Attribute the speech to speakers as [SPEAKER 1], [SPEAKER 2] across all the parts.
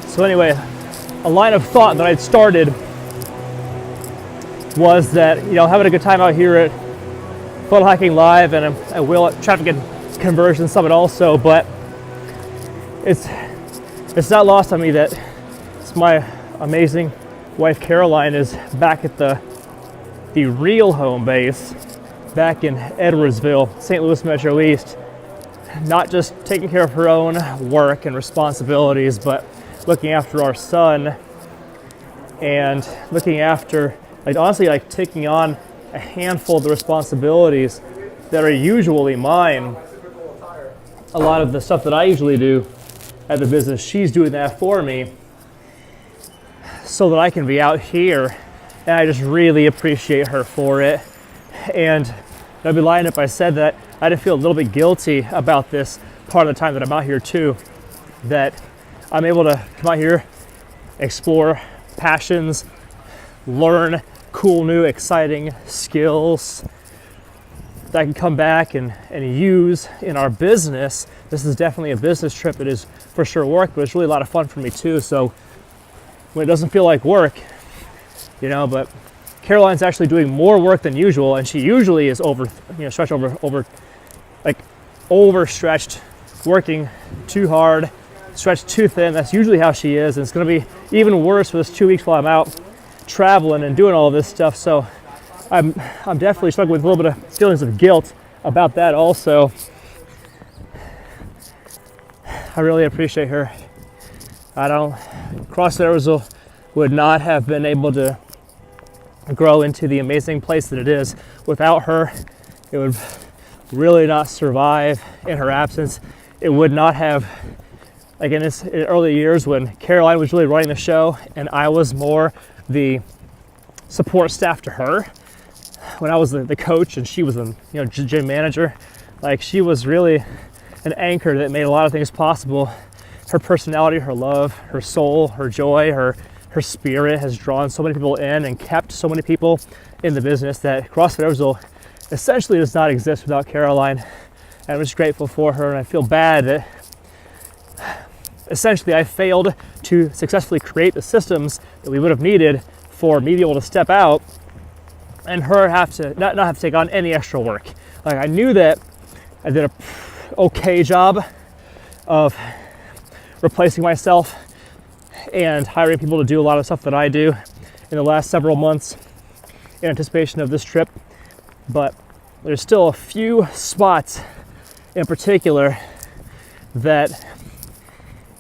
[SPEAKER 1] So anyway, a line of thought that I'd started was that, having a good time out here at Funnel Hacking Live, and I will at Traffic and Conversion Summit also, but it's not lost on me that my amazing wife Caroline is back at the real home base, back in Edwardsville, St. Louis Metro East, not just taking care of her own work and responsibilities, but looking after our son and looking after, taking on a handful of the responsibilities that are usually mine. A lot of the stuff that I usually do at the business, she's doing that for me so that I can be out here, and I just really appreciate her for it. And I'd be lying if I said that I didn't feel a little bit guilty about this part of the time that I'm out here too, that I'm able to come out here, explore passions, learn cool, new, exciting skills that I can come back and use in our business. This is definitely a business trip. It is for sure work, but it's really a lot of fun for me too. So when it doesn't feel like work, but Caroline's actually doing more work than usual, and she usually is overstretched, working too hard, stretched too thin. That's usually how she is, and it's going to be even worse for this 2 weeks while I'm out traveling and doing all this stuff. So I'm definitely struggling with a little bit of feelings of guilt about that also. I really appreciate her. CrossFit Edwardsville would not have been able to grow into the amazing place that it is without her. It would really not survive in her absence. It would not have, in early years when Caroline was really running the show and I was more the support staff to her, when I was the coach and she was the gym manager, she was really an anchor that made a lot of things possible. Her personality, her love, her soul, her joy, her spirit has drawn so many people in and kept so many people in the business that CrossFit Edwardsville essentially does not exist without Caroline. And I'm just grateful for her, and I feel bad that essentially I failed to successfully create the systems that we would have needed for me to be able to step out and her have to not have to take on any extra work. I knew that I did a okay job of replacing myself and hiring people to do a lot of stuff that I do in the last several months in anticipation of this trip, but there's still a few spots in particular that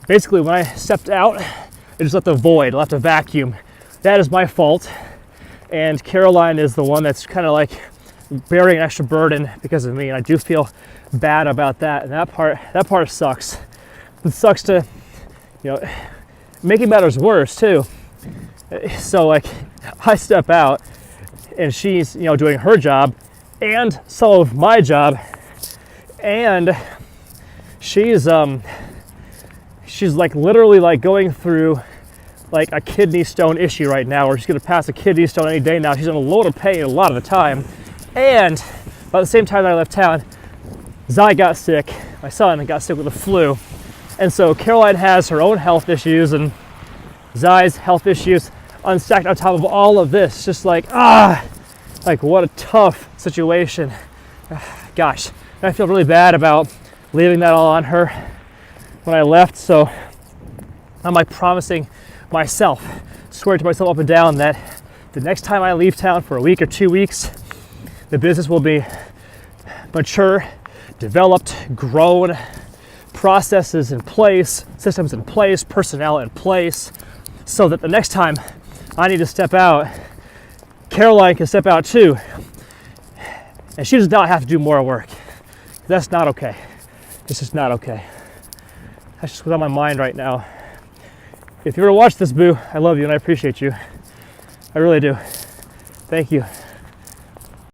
[SPEAKER 1] basically when I stepped out, it just left a void, left a vacuum. That is my fault, and Caroline is the one that's kind of bearing an extra burden because of me, and I do feel bad about that, and that part sucks. It sucks to, making matters worse too. So I step out and she's doing her job and some of my job, and she's literally going through a kidney stone issue right now, where she's going to pass a kidney stone any day now. She's in a load of pain a lot of the time, and by the same time that I left town, Zai got sick. My son got sick with the flu. And so Caroline has her own health issues and Zai's health issues unstacked on top of all of this. Just what a tough situation. Gosh, and I feel really bad about leaving that all on her when I left. So I'm promising myself, swearing to myself up and down, that the next time I leave town for a week or 2 weeks, the business will be mature, developed, grown, processes in place, systems in place, personnel in place, so that the next time I need to step out, Caroline can step out too, and she does not have to do more work. That's not okay. It's just not okay. That's just what's on my mind right now. If you ever watch this, boo, I love you and I appreciate you. I really do. Thank you.